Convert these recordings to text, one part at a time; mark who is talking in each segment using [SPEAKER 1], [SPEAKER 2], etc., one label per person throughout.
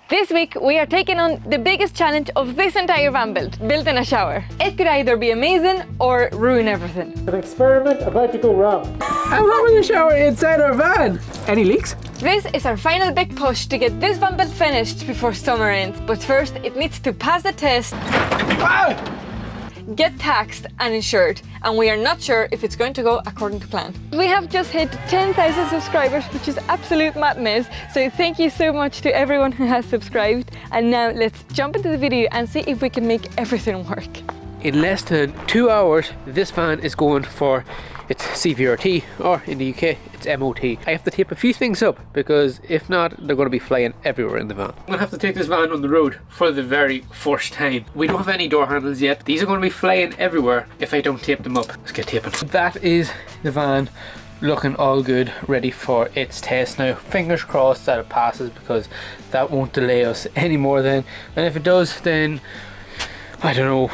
[SPEAKER 1] This week we are taking on the biggest challenge of this entire van build, building a shower. It could either be amazing or ruin everything.
[SPEAKER 2] An experiment about to go wrong.
[SPEAKER 3] I'm having a shower inside our van. Any leaks?
[SPEAKER 1] This is our final big push to get this van build finished before summer ends. But first it needs to pass the test, get taxed and insured, and we are not sure if it's going to go according to plan. We have just hit 10,000 subscribers, which is absolute madness, so thank you so much to everyone who has subscribed. And now let's jump into the video and see if we can make everything work.
[SPEAKER 3] In less than 2 hours, this van is going for its CVRT, or in the UK, it's MOT. I have to tape a few things up because if not, they're going to be flying everywhere in the van. I'm going to have to take this van on the road for the very first time. We don't have any door handles yet. These are going to be flying everywhere if I don't tape them up. Let's get taping. That is the van looking all good, ready for its test now. Fingers crossed that it passes because that won't delay us any more then. And if it does, then I don't know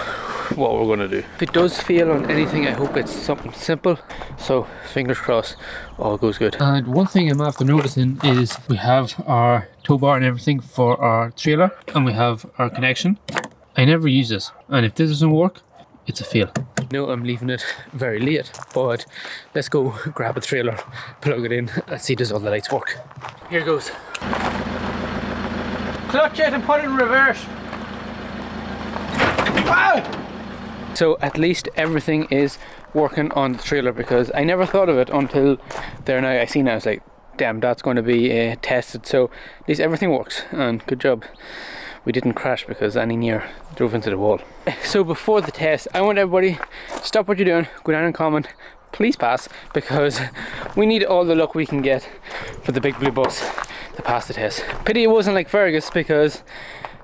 [SPEAKER 3] what we're going to do. If it does fail on anything, I hope it's something simple. So fingers crossed, all goes good. And one thing I'm after noticing is we have our tow bar and everything for our trailer, and we have our connection. I never use this, and if this doesn't work, it's a fail. No, I'm leaving it very late, but let's go grab a trailer, plug it in, and see does all the lights work. Here goes. Clutch it and put it in reverse. So at least everything is working on the trailer, because I never thought of it until there now. I see now, it's like, damn, that's going to be tested. So at least everything works, and good job we didn't crash because any near drove into the wall. So before the test, I want everybody stop what you're doing, go down and comment, please pass, because we need all the luck we can get for the big blue bus to pass the test. Pity it wasn't like Fergus, because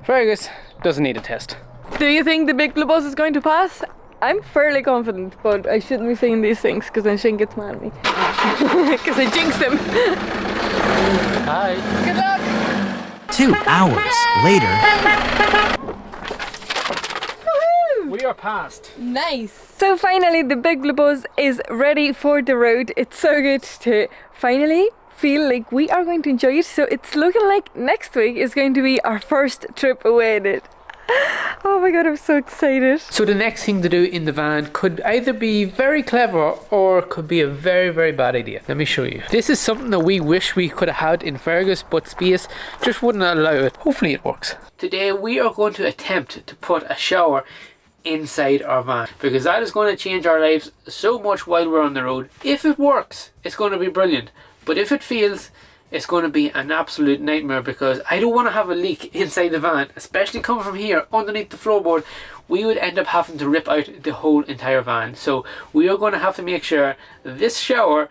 [SPEAKER 3] Fergus doesn't need a test.
[SPEAKER 1] Do you think the big blue bus is going to pass? I'm fairly confident, but I shouldn't be saying these things because then Shane gets mad at me. Because I jinxed him.
[SPEAKER 3] Hi.
[SPEAKER 1] Good luck!
[SPEAKER 4] 2 hours later.
[SPEAKER 3] We are passed.
[SPEAKER 1] Nice! So finally the big blue bus is ready for the road. It's so good to finally feel like we are going to enjoy it. So it's looking like next week is going to be our first trip away in it. Oh my god, I'm so excited.
[SPEAKER 3] So the next thing to do in the van could either be very clever or could be a very, very bad idea. Let me show you. This is something that we wish we could have had in Fergus, but space just wouldn't allow it. Hopefully it works. Today we are going to attempt to put a shower inside our van, because that is going to change our lives so much while we're on the road. If it works, it's going to be brilliant, but if it fails, it's going to be an absolute nightmare, because I don't want to have a leak inside the van, especially coming from here underneath the floorboard. We would end up having to rip out the whole entire van. So we are going to have to make sure this shower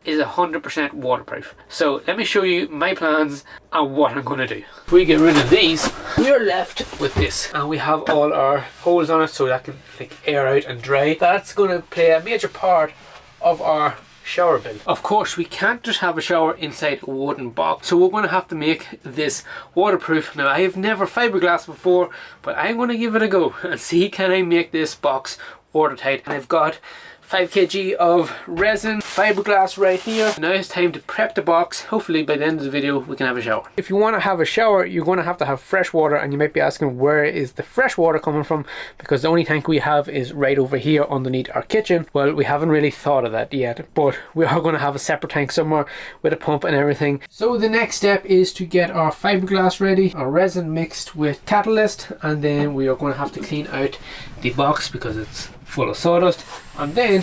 [SPEAKER 3] is 100% waterproof. So let me show you my plans and what I'm going to do. If we get rid of these, we are left with this, and we have all our holes on it so that can like air out and dry. That's going to play a major part of our shower bill. Of course, we can't just have a shower inside a wooden box, so we're going to have to make this waterproof. Now, I have never fiberglass before, but I'm going to give it a go and see can I make this box watertight. And I've got 5 kg of resin, fiberglass right here. Now it's time to prep the box. Hopefully by the end of the video we can have a shower. If you want to have a shower, you're going to have fresh water, and you might be asking where is the fresh water coming from, because the only tank we have is right over here underneath our kitchen. Well, we haven't really thought of that yet, but we are going to have a separate tank somewhere with a pump and everything. So the next step is to get our fiberglass ready, our resin mixed with catalyst, and then we are going to have to clean out the box because it's full of sawdust, and then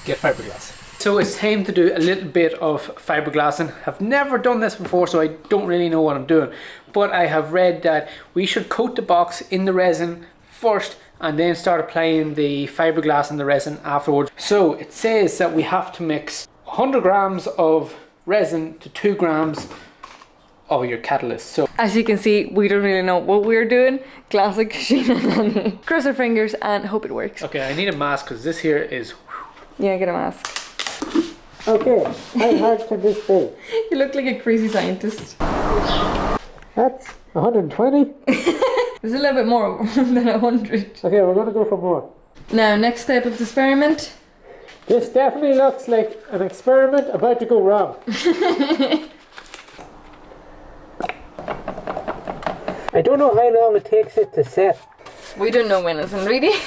[SPEAKER 3] get fiberglass. So it's time to do a little bit of fiberglassing. I've never done this before, so I don't really know what I'm doing, but I have read that we should coat the box in the resin first and then start applying the fiberglass and the resin afterwards. So it says that we have to mix 100 grams of resin to 2 grams of your catalyst. So
[SPEAKER 1] as you can see, we don't really know what we're doing. Classic Shane. Cross our fingers and hope it works.
[SPEAKER 3] okay, I need a mask because this here is
[SPEAKER 1] Yeah, get a mask.
[SPEAKER 2] Okay, how hard can this be?
[SPEAKER 1] You look like a crazy scientist.
[SPEAKER 2] That's 120.
[SPEAKER 1] There's a little bit more than 100.
[SPEAKER 2] Okay, we're going to go for more.
[SPEAKER 1] Now, next step of the experiment.
[SPEAKER 2] This definitely looks like an experiment about to go wrong.
[SPEAKER 3] I don't know how long it takes it to set.
[SPEAKER 1] We don't know when it's really.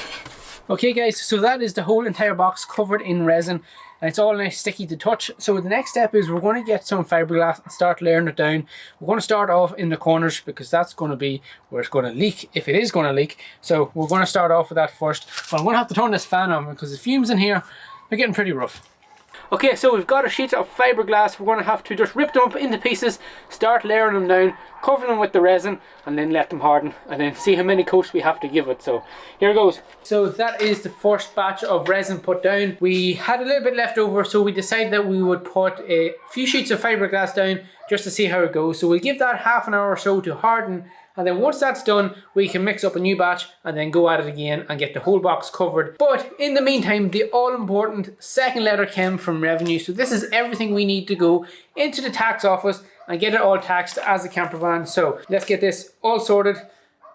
[SPEAKER 3] Okay guys, so that is the whole entire box covered in resin. And it's all nice sticky to touch. So the next step is we're going to get some fiberglass and start layering it down. We're going to start off in the corners because that's going to be where it's going to leak, if it is going to leak. So we're going to start off with that first. But I'm going to have to turn this fan on because the fumes in here are getting pretty rough. Okay, so we've got a sheet of fiberglass. We're going to have to just rip them up into pieces, start layering them down, cover them with the resin, and then let them harden, and then see how many coats we have to give it. So here goes. So that is the first batch of resin put down. We had a little bit left over, so we decided that we would put a few sheets of fiberglass down just to see how it goes. So we'll give that half an hour or so to harden, and then once that's done, we can mix up a new batch and then go at it again and get the whole box covered. But in the meantime, the all-important second letter came from revenue. So this is everything we need to go into the tax office and get it all taxed as a camper van. So let's get this all sorted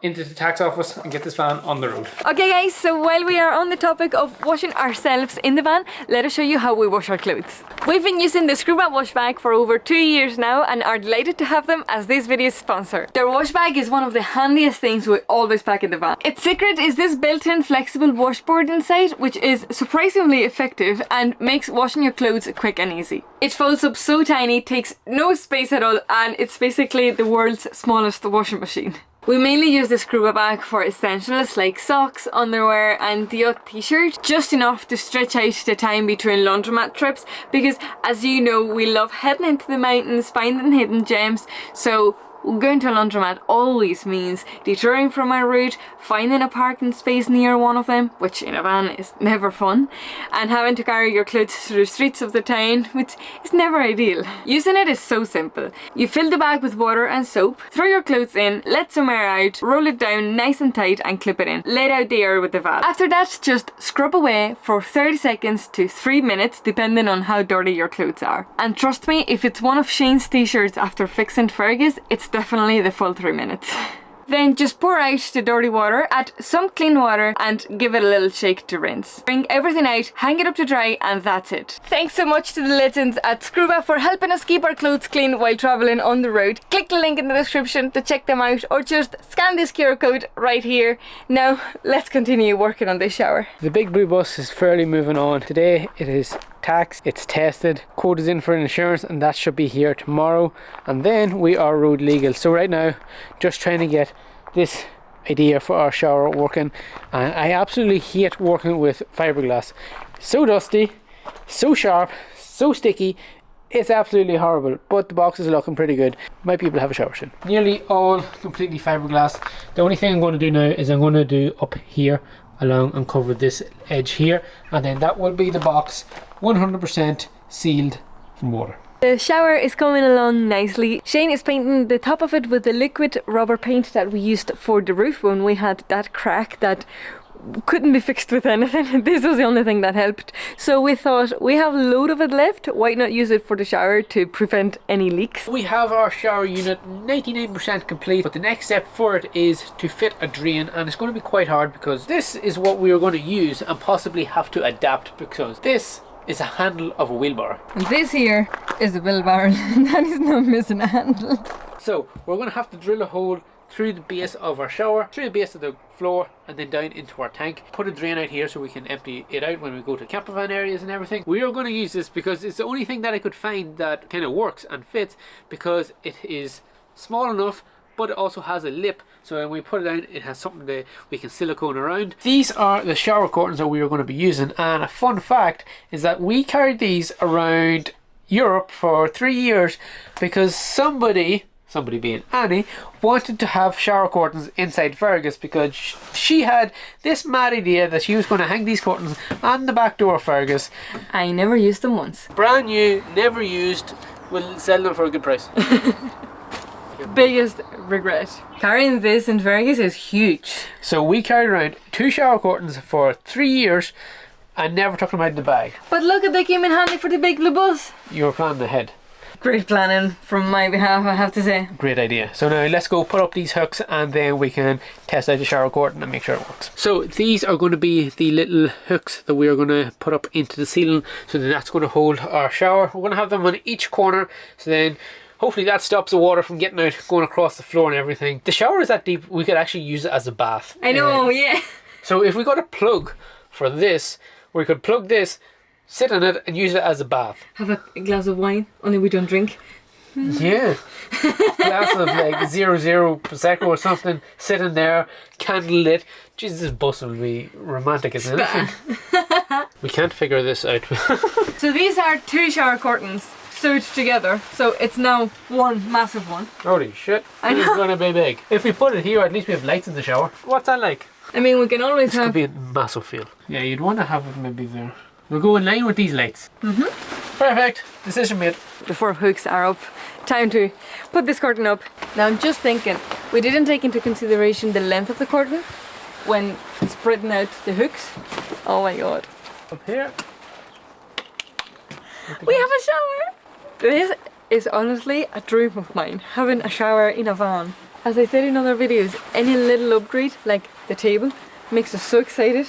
[SPEAKER 3] into the tax office and get this van on the road.
[SPEAKER 1] Okay guys, so while we are on the topic of washing ourselves in the van, let us show you how we wash our clothes. We've been using the 𝗦𝗣𝗣𝗢𝗥𝗧 wash bag for over 2 years now and are delighted to have them as this video's sponsor. Their wash bag is one of the handiest things we always pack in the van. Its secret is this built-in flexible washboard inside, which is surprisingly effective and makes washing your clothes quick and easy. It folds up so tiny, takes no space at all, and it's basically the world's smallest washing machine. We mainly use the 𝗦𝗣𝗣𝗢𝗥𝗧 bag for essentials like socks, underwear and the odd t-shirt, just enough to stretch out the time between laundromat trips because, as you know, we love heading into the mountains, finding hidden gems, so going to a laundromat always means detouring from our route, finding a parking space near one of them, which in a van is never fun, and having to carry your clothes through the streets of the town, which is never ideal. Using it is so simple. You fill the bag with water and soap, throw your clothes in, let some air out, roll it down nice and tight and clip it in. Let out the air with the valve. After that, just scrub away for 30 seconds to 3 minutes depending on how dirty your clothes are. And trust me, if it's one of Shane's t-shirts after fixing Fergus, it's definitely the full 3 minutes. Then just pour out the dirty water, add some clean water and give it a little shake to rinse. Bring everything out, hang it up to dry, and that's it. Thanks so much to the legends at 𝗦𝗣𝗣𝗢𝗥𝗧 for helping us keep our clothes clean while traveling on the road. Click the link in the description to check them out or just scan this QR code right here. Now let's continue working on this shower.
[SPEAKER 3] The big blue bus is fairly moving on. Today it is taxed, it's tested, quote is in for insurance, and that should be here tomorrow, and then we are road legal. So right now just trying to get this idea for our shower working, and I absolutely hate working with fiberglass. So dusty, so sharp, so sticky, it's absolutely horrible, but the box is looking pretty good. Might be able to have a shower soon. Nearly all completely fiberglass. The only thing I'm going to do now is I'm going to do up here along and cover this edge here, and then that will be the box 100% sealed from water.
[SPEAKER 1] The shower is coming along nicely. Shane is painting the top of it with the liquid rubber paint that we used for the roof when we had that crack that couldn't be fixed with anything. This was the only thing that helped. So we thought, we have a load of it left, why not use it for the shower to prevent any leaks?
[SPEAKER 3] We have our shower unit 99% complete, but the next step for it is to fit a drain, and it's going to be quite hard because this is what we are going to use and possibly have to adapt because this is a handle of a wheelbarrow.
[SPEAKER 1] And this here is a wheelbarrow. That is not missing a handle.
[SPEAKER 3] So we're going to have to drill a hole through the base of our shower, through the base of the floor, and then down into our tank. Put a drain out here so we can empty it out when we go to campervan areas and everything. We are going to use this because it's the only thing that I could find that kind of works and fits, because it is small enough but it also has a lip, so when we put it down it has something that we can silicone around. These are the shower curtains that we are going to be using, and a fun fact is that we carried these around Europe for 3 years because somebody being Annie, wanted to have shower curtains inside Fergus because she had this mad idea that she was going to hang these curtains on the back door of Fergus.
[SPEAKER 1] I never used them once.
[SPEAKER 3] Brand new, never used, we'll sell them for a good price.
[SPEAKER 1] Biggest regret. Carrying this in Fergus is huge. So
[SPEAKER 3] we carried around 2 shower curtains for 3 years and never took them out of the bag.
[SPEAKER 1] But look, they came in handy for the big blue bus.
[SPEAKER 3] You were planning ahead.
[SPEAKER 1] Great planning from my behalf, I have to say.
[SPEAKER 3] Great idea. So now let's go put up these hooks and then we can test out the shower curtain and make sure it works. So these are going to be the little hooks that we are going to put up into the ceiling, so then that's going to hold our shower. We're going to have them on each corner, so then Hopefully that stops the water from getting out, going across the floor and everything. The shower is that deep, we could actually use it as a bath.
[SPEAKER 1] I know, yeah.
[SPEAKER 3] So if we got a plug for this, we could plug this, sit on it and use it as a bath.
[SPEAKER 1] Have a glass of wine, only we don't drink.
[SPEAKER 3] Yeah. Glass of like 00 Prosecco or something, sitting there, candle lit. Jesus, this bus will be romantic as anything. We can't figure this out.
[SPEAKER 1] So these are 2 shower curtains sewed together, so it's now one massive one.
[SPEAKER 3] Holy shit, this is gonna be big. If we put it here, at least we have lights in the shower. What's that like?
[SPEAKER 1] I mean, we can always
[SPEAKER 3] This could be a massive feel. Yeah, you'd want to have it maybe there. We'll go in line with these lights. Perfect, decision made.
[SPEAKER 1] The 4 hooks are up. Time to put this curtain up. Now I'm just thinking, we didn't take into consideration the length of the curtain when spreading out the hooks. Oh my god.
[SPEAKER 3] Up here.
[SPEAKER 1] We have a shower! This is honestly a dream of mine, having a shower in a van. As I said in other videos, any little upgrade, like the table, makes us so excited.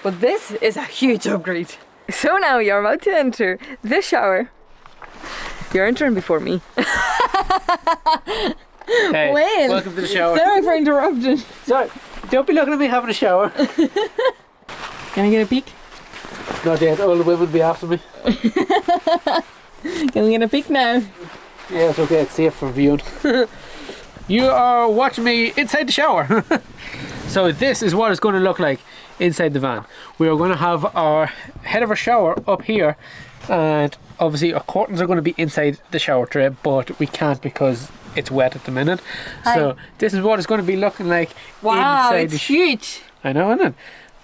[SPEAKER 1] But this is a huge upgrade. So now you're about to enter the shower. You're entering before me.
[SPEAKER 3] Hey,
[SPEAKER 1] Well,
[SPEAKER 3] welcome to the shower.
[SPEAKER 1] Sorry for interrupting.
[SPEAKER 3] Sorry, don't be looking at me having a shower.
[SPEAKER 1] Can I get a peek?
[SPEAKER 3] Not yet, all the women will be after me.
[SPEAKER 1] Can we get a peek now?
[SPEAKER 3] Yeah, it's okay, it's safe for viewing. You are watching me inside the shower. So this is what it's going to look like inside the van. We are going to have our head of our shower up here, and obviously our curtains are going to be inside the shower tray, but we can't because it's wet at the minute.
[SPEAKER 1] Hi.
[SPEAKER 3] So this is what it's going to be looking like.
[SPEAKER 1] Wow,
[SPEAKER 3] inside
[SPEAKER 1] it's huge.
[SPEAKER 3] I know, isn't it?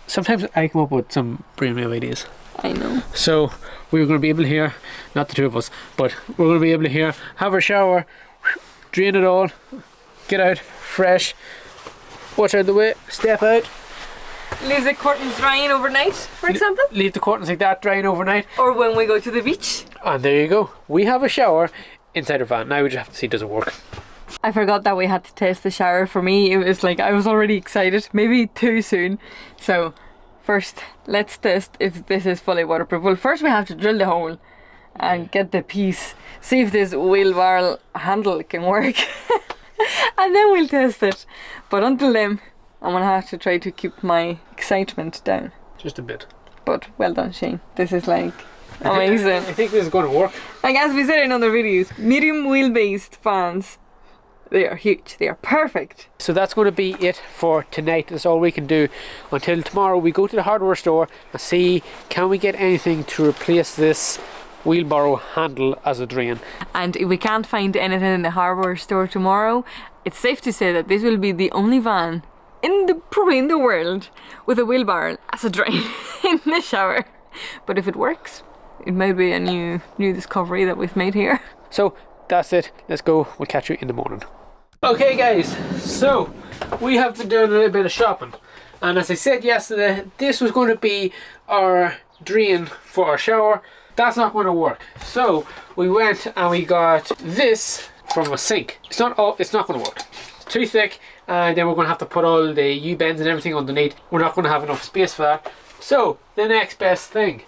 [SPEAKER 3] Sometimes I come up with some brilliant ideas.
[SPEAKER 1] I know.
[SPEAKER 3] So we're going to be able to hear, not the two of us, but we're going to be able to hear, have our shower, drain it all, get out fresh, watch out of the way, step out.
[SPEAKER 1] Leave the curtains drying overnight, for example.
[SPEAKER 3] Leave the curtains like that drying overnight.
[SPEAKER 1] Or when we go to the beach.
[SPEAKER 3] And there you go. We have a shower inside our van. Now we just have to see does it work.
[SPEAKER 1] I forgot that we had to test the shower. For me, it was like I was already excited, maybe too soon. So first, let's test if this is fully waterproof. Well, first we have to drill the hole and get the piece, see if this wheelbarrow handle can work. And then we'll test it. But until then, I'm gonna have to try to keep my excitement down.
[SPEAKER 3] Just a bit.
[SPEAKER 1] But well done, Shane. This is like amazing.
[SPEAKER 3] I think this is going to work.
[SPEAKER 1] Like as we said in other videos, medium wheel-based fans, they are huge. They are perfect.
[SPEAKER 3] So that's going to be it for tonight. That's all we can do until tomorrow. We go to the hardware store and see can we get anything to replace this wheelbarrow handle as a drain.
[SPEAKER 1] And if we can't find anything in the hardware store tomorrow, it's safe to say that this will be the only van probably in the world with a wheelbarrow as a drain in the shower. But if it works, it might be a new discovery that we've made here.
[SPEAKER 3] So that's it. Let's go. We'll catch you in the morning. Okay guys, so we have been doing a little bit of shopping, and as I said yesterday, this was going to be our drain for our shower. That's not going to work. So we went and we got this from a sink. It's not going to work. It's too thick, and then we're going to have to put all the U-bends and everything underneath. We're not going to have enough space for that. So the next best thing,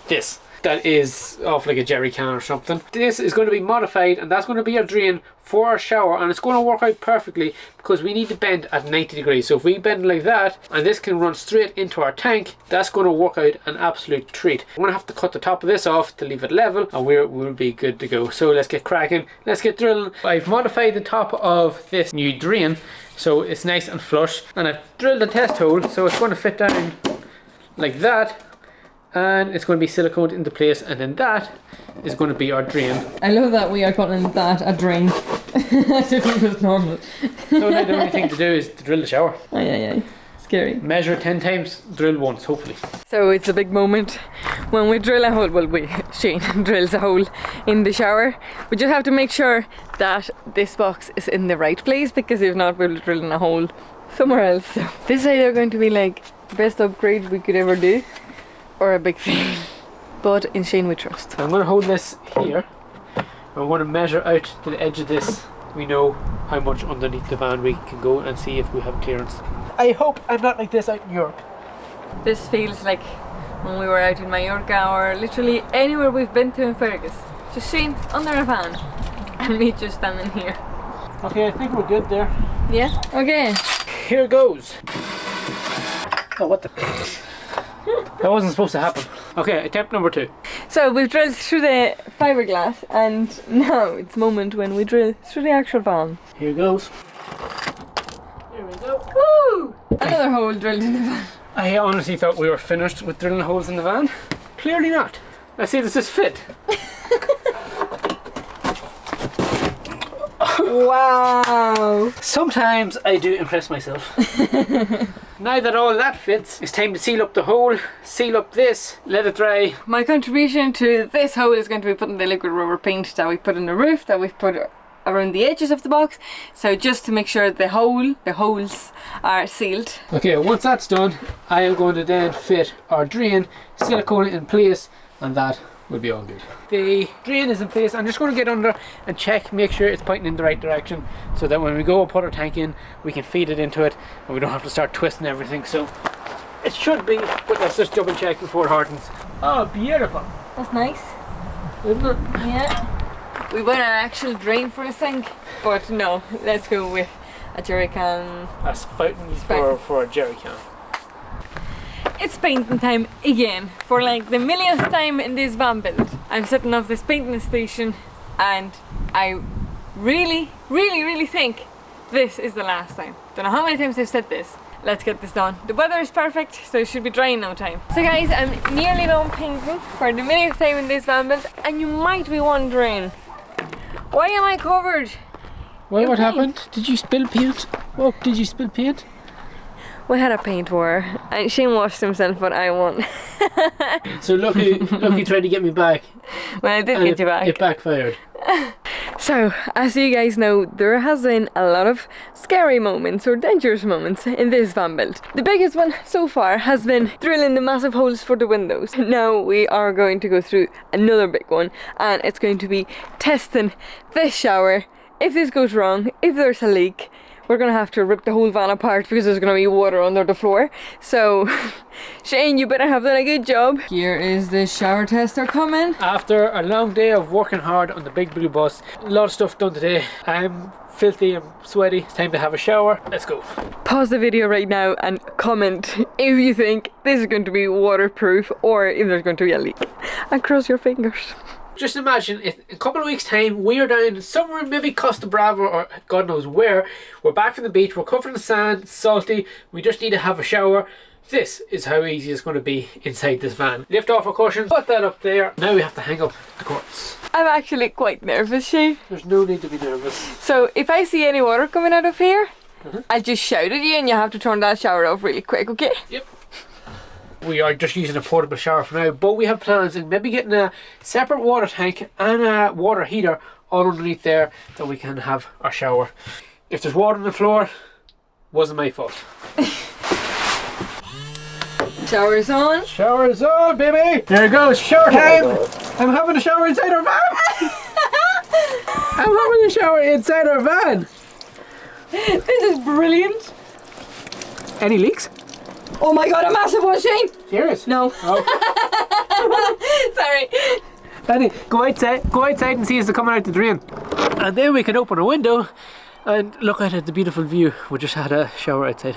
[SPEAKER 3] this. That is off like a jerry can or something. This is going to be modified, and that's going to be our drain for our shower, and it's going to work out perfectly because we need to bend at 90 degrees. So if we bend like that and this can run straight into our tank, that's going to work out an absolute treat. I'm going to have to cut the top of this off to leave it level, and we'll be good to go. So let's get cracking, let's get drilling. I've modified the top of this new drain so it's nice and flush, and I've drilled a test hole so it's going to fit down like that, and it's going to be siliconed into place, and then that is going to be our drain.
[SPEAKER 1] I love that we are calling that a drain. As if it was normal.
[SPEAKER 3] So now the only thing to do is to drill the shower.
[SPEAKER 1] Aye. Scary.
[SPEAKER 3] Measure 10 times, drill once, hopefully.
[SPEAKER 1] So it's a big moment when we drill a hole. Well, Shane drills a hole in the shower. We just have to make sure that this box is in the right place, because if not, we'll drill in a hole somewhere else. So this is either going to be like the best upgrade we could ever do, or a big fail. But in Shane we trust.
[SPEAKER 3] I'm going to hold this here. I'm going to measure out to the edge of this. We know how much underneath the van we can go, and see if we have clearance. I hope I'm not like this out in Europe.
[SPEAKER 1] This feels like when we were out in Mallorca, or literally anywhere we've been to in Fergus. Just Shane under a van, and me just standing here.
[SPEAKER 3] Okay, I think we're good there.
[SPEAKER 1] Yeah? Okay.
[SPEAKER 3] Here goes. Oh, what the? That wasn't supposed to happen. Okay, attempt number 2.
[SPEAKER 1] So we've drilled through the fiberglass, and now it's the moment when we drill through the actual van.
[SPEAKER 3] Here goes. Here we go.
[SPEAKER 1] Woo! Another hole drilled in the van.
[SPEAKER 3] I honestly thought we were finished with drilling holes in the van. Clearly not. Let's see, does this fit?
[SPEAKER 1] Wow!
[SPEAKER 3] Sometimes I do impress myself. Now that all that fits, it's time to seal up the hole, seal up this, let it dry.
[SPEAKER 1] My contribution to this hole is going to be putting the liquid rubber paint that we put in the roof, that we've put around the edges of the box. So just to make sure the holes are sealed.
[SPEAKER 3] Okay, once that's done, I am going to then fit our drain, silicone it in place, and that will be all good. The drain is in place. I'm just going to get under and check, make sure it's pointing in the right direction, so that when we go and put our tank in, we can feed it into it and we don't have to start twisting everything. So it should be, but let's just double check before it hardens. Oh, beautiful.
[SPEAKER 1] That's nice.
[SPEAKER 3] Isn't it?
[SPEAKER 1] Yeah. We want an actual drain for a sink, but no, let's go with a jerry can.
[SPEAKER 3] A spouting for a jerry can.
[SPEAKER 1] It's painting time again, for like the millionth time in this van build. I'm setting off this painting station, and I really think this is the last time. Don't know how many times I've said this. Let's get this done. The weather is perfect, so it should be dry in no time. So guys, I'm nearly done painting for the millionth time in this van build, and you might be wondering, why am I covered?
[SPEAKER 3] Well, what happened? Did you spill paint? Oh, did you spill paint?
[SPEAKER 1] We had a paint war, and Shane washed himself, but I won.
[SPEAKER 3] So lucky tried to get me back.
[SPEAKER 1] Well, I did get you back.
[SPEAKER 3] It backfired.
[SPEAKER 1] So, as you guys know, there has been a lot of scary moments or dangerous moments in this van build. The biggest one so far has been drilling the massive holes for the windows. Now we are going to go through another big one, and it's going to be testing this shower. If this goes wrong, if there's a leak, we're gonna have to rip the whole van apart because there's gonna be water under the floor. So, Shane, you better have done a good job. Here is the shower tester coming.
[SPEAKER 3] After a long day of working hard on the big blue bus, a lot of stuff done today. I'm filthy, I'm sweaty. It's time to have a shower. Let's go.
[SPEAKER 1] Pause the video right now and comment if you think this is going to be waterproof or if there's going to be a leak. And cross your fingers.
[SPEAKER 3] Just imagine if in a couple of weeks time we are down somewhere, maybe Costa Brava or God knows where. We're back from the beach, we're covered in sand, salty, we just need to have a shower. This is how easy it's going to be inside this van. Lift off our cushions, put that up there. Now we have to hang up the cords.
[SPEAKER 1] I'm actually quite nervous, Shane.
[SPEAKER 3] There's no need to be nervous.
[SPEAKER 1] So if I see any water coming out of here, I'll just shout at you and you have to turn that shower off really quick, okay?
[SPEAKER 3] Yep. We are just using a portable shower for now, but we have plans of maybe getting a separate water tank and a water heater all underneath there that we can have our shower. If there's water on the floor, wasn't my fault.
[SPEAKER 1] Shower's on.
[SPEAKER 3] Shower's on, baby! There it goes, shower time! I'm having a shower inside our van! I'm having a shower inside our van!
[SPEAKER 1] This is brilliant.
[SPEAKER 3] Any leaks?
[SPEAKER 1] Oh my god, a massive one, Shane!
[SPEAKER 3] Serious?
[SPEAKER 1] No.
[SPEAKER 3] Oh.
[SPEAKER 1] Sorry.
[SPEAKER 3] Danny, go outside and see as they're coming out the drain. And then we can open a window and look at the beautiful view. We just had a shower outside.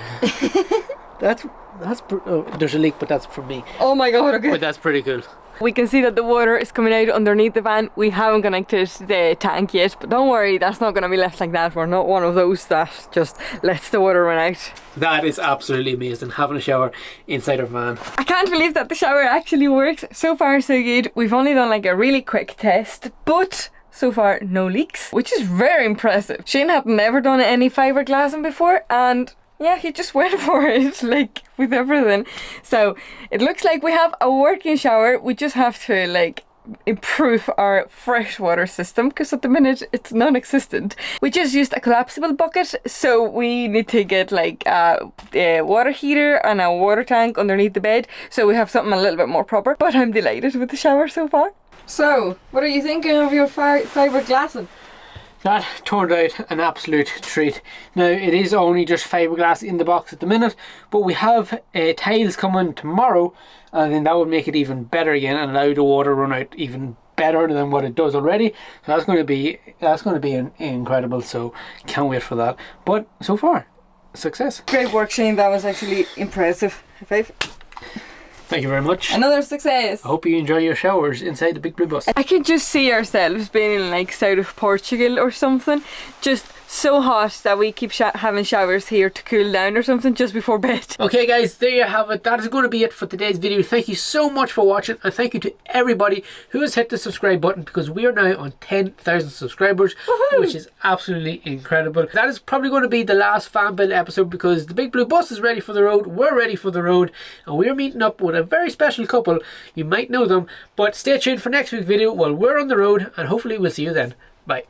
[SPEAKER 3] Oh, there's a leak, but that's from me.
[SPEAKER 1] Oh my god, okay.
[SPEAKER 3] But that's pretty cool.
[SPEAKER 1] We can see that the water is coming out underneath the van. We haven't connected the tank yet, but don't worry, that's not going to be left like that. We're not one of those that just lets the water run out.
[SPEAKER 3] That is absolutely amazing, having a shower inside our van.
[SPEAKER 1] I can't believe that the shower actually works. So far so good. We've only done like a really quick test, but so far no leaks, which is very impressive. Shane had never done any fiberglassing before, and yeah, he just went for it, like, with everything. So, it looks like we have a working shower. We just have to, like, improve our freshwater system, because at the minute it's non-existent. We just used a collapsible bucket, so we need to get, like, a water heater and a water tank underneath the bed, so we have something a little bit more proper. But I'm delighted with the shower so far. So, what are you thinking of your fiberglassing?
[SPEAKER 3] That turned out an absolute treat. Now, it is only just fiberglass in the box at the minute, but we have tiles coming tomorrow, and then that would make it even better again and allow the water run out even better than what it does already. So that's going to be incredible. So can't wait for that. But so far, success.
[SPEAKER 1] Great work, Shane. That was actually impressive. High five.
[SPEAKER 3] Thank you very much.
[SPEAKER 1] Another success.
[SPEAKER 3] I hope you enjoy your showers inside the big blue bus.
[SPEAKER 1] I could just see ourselves being in like south of Portugal or something, just so hot that we keep having showers here to cool down or something just before bed.
[SPEAKER 3] Okay guys, there you have it. That is going to be it for today's video. Thank you so much for watching, and thank you to everybody who has hit the subscribe button, because we are now on 10,000 subscribers. Woohoo! Which is absolutely incredible. That is probably going to be the last fan build episode, because the big blue bus is ready for the road, we're ready for the road, and we're meeting up with a very special couple. You might know them, but stay tuned for next week's video while we're on the road, and hopefully we'll see you then. Bye.